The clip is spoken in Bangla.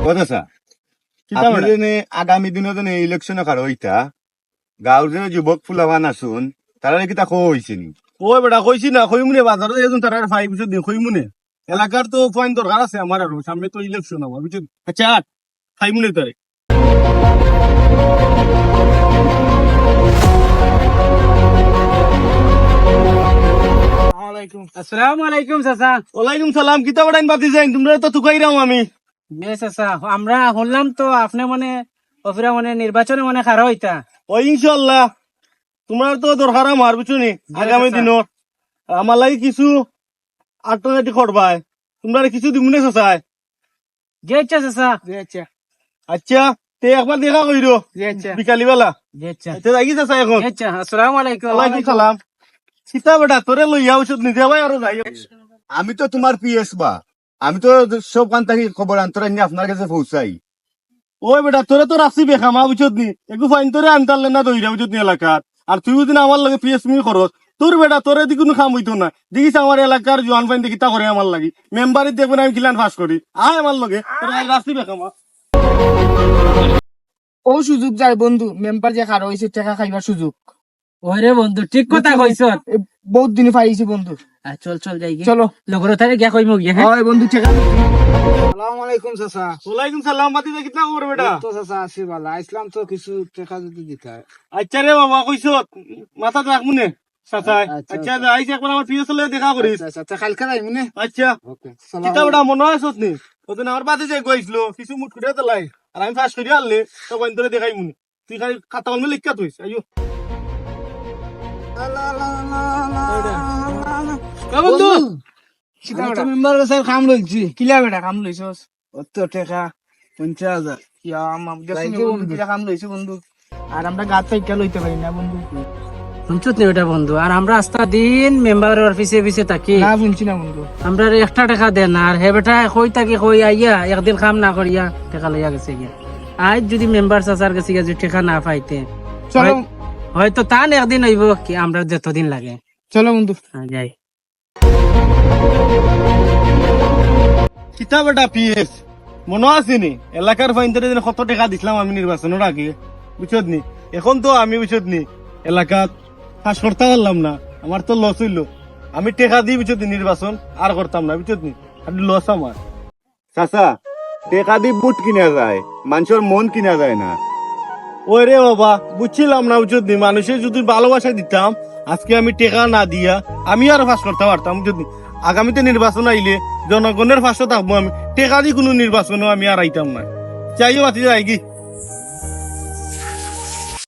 কথা আগামী দিনে যেন ইলেকশন কার হইতা গাঁৱৰ যে যুৱক ফুলাবান আছোন তারা কি তা হয়েছে নি? ওই বেটা কইছি না কই মুনে বাজারে এজন তার 5 বছর দিন কই মুনে এলাকার তো পয়েন্ট দরকার আছে আমার আর সামনে তো ইলেকশন হবে বুঝছেন। আচ্ছা 5 মুনে তারে আসসালামু আলাইকুম চাচা। ওয়ালাইকুম সালাম। কিতা বড়াইন বাতি যাই তোমরা তো তুকাই রাও আমি চাচা আমরা শুনলাম তো আপনি মানে অফিরা মানে নির্বাচনে মানে খারা হইতা। ও ইনশাআল্লাহ তোমার তো দরকার আমার বুঝছনি আগামী দিনত আমার লাগি কিছু আটটি করবাই তোমরা কিছু দিমুনে চাচাই। জি আচ্ছা চাচা, জি আচ্ছা, আচ্ছা তে একবার দেখা কইরো জি আচ্ছা, বিকালি বেলা। জি আচ্ছা, আচ্ছা যাই চাচা এখন। আচ্ছা আসসালামু আলাইকুম। ওয়ালাইকুম সালাম। সীতা বেটা তোরে লইয়া ওষুধ নিতে ভাই আরো যাই। আমি তো তোমার পিএস বা আমি তো সব কান থাকি খবর আন্তরাই নিয়ে আপনার কাছে পৌঁছাই। ওই বেটা তোরে তো রাখছি বেখামা বুঝত নি একটু ফাইন তোরে আনতারলে না দইরা বুঝত নি এলাকার আর তুই যদি আমার লাগে পিএস মি করস তোর বেটা তোরে দি কোনো কাম হইতো না। দেখিস আমার এলাকার জোয়ান ফাইন দেখি তা করে আমার লাগি মেম্বারে দেখবেন আমি কিলান ফাঁস করি আয় আমার লগে তোরে রাখছি বেখামা। ও সুযোগ যায় বন্ধু মেম্বার যে খারো হয়েছে টাকা খাইবার সুযোগ ওরে বন্ধু ঠিক কথা কইছ। বহুত দিনে পাইছি বন্ধু। চল চল যাই চলো লগর তারে গিয়া কইমু গিয়া। হ্যাঁ হয় বন্ধু টাকা। আসসালামু আলাইকুম চাচা। ওয়ালাইকুম সালাম। বাতি যে কিতা খবর বেটা? তো চাচা আসি ভালো আইসলাম তো কিছু টাকা যদি দিতে হয়। আচ্ছা রে বাবা কইছ মাথা রাখ মনে চাচাই। আচ্ছা, আচ্ছা আইছে একবার আমার পিএস লগে দেখা করিস। আচ্ছা কালকে যাইমু নে। আচ্ছা ওকে কিতা বেটা মনে আছত নি ওদিন আমার বাতি যে কইছিল কিছু মুট করে দিলাই আর আমি ফাঁস করে আনলে তখন তোরে দেখাই মুনি তুই খালি খাতা কলমে লিখা তুইস আইও। বন্ধু মেম্বার স্যার কাম লইছি কিলা বেটা কাম লইছস অত টাকা 50,000 ইয়া মাম বন্ধু কাম লইছে বন্ধু আর আমরা গাছ থেকে লইতে পারি না বন্ধু। শুনছত নি ওটা বন্ধু আর আমরা আস্তা দিন মেম্বারের অফিসে অফিসে থাকি না শুনছি না বন্ধু। আমরা একটা টাকা দেন আর হে বেটা কই থাকি কই আইয়া একদিন কাম না করিয়া টাকা লইয়া গেছে গিয়া। আজ যদি মেম্বার চাচার কাছে গিয়া যদি টাকা না পাইতে চলো হয়তো তান একদিন হইব কি আমরা যতদিন লাগে। চলো বন্ধু যাই। কিতা বেটা পিএস মনে আছে নি এলাকার ফাইনটারে যেন কত টাকা দিছিলাম আমি নির্বাচনের আগে বুঝছত নি এখন তো আমি বুঝছত নি এলাকাত ফাঁস করতে পারলাম না আমার তো লস হইলো আমি টাকা দিই বুঝছত নি নির্বাচন আর করতাম না বুঝছত নি আর লস আমার। চাচা টেকা দি বুট কিনা যায় মানুষের মন কিনা যায় না। ওই রে বাবা বুঝছিলাম না বুঝছত নি মানুষের যদি ভালোবাসা দিতাম আজকে আমি টাকা না দিয়া আমি আর ফাঁস করতে পারতাম বুঝছত নি। আগামীতে নির্বাচন আইলে জনগণের ফাঁসও থাকবো আমি টাকা দিয়ে কোনো নির্বাচনও আমি আর আইতাম না চাইও বাতি যাই কি।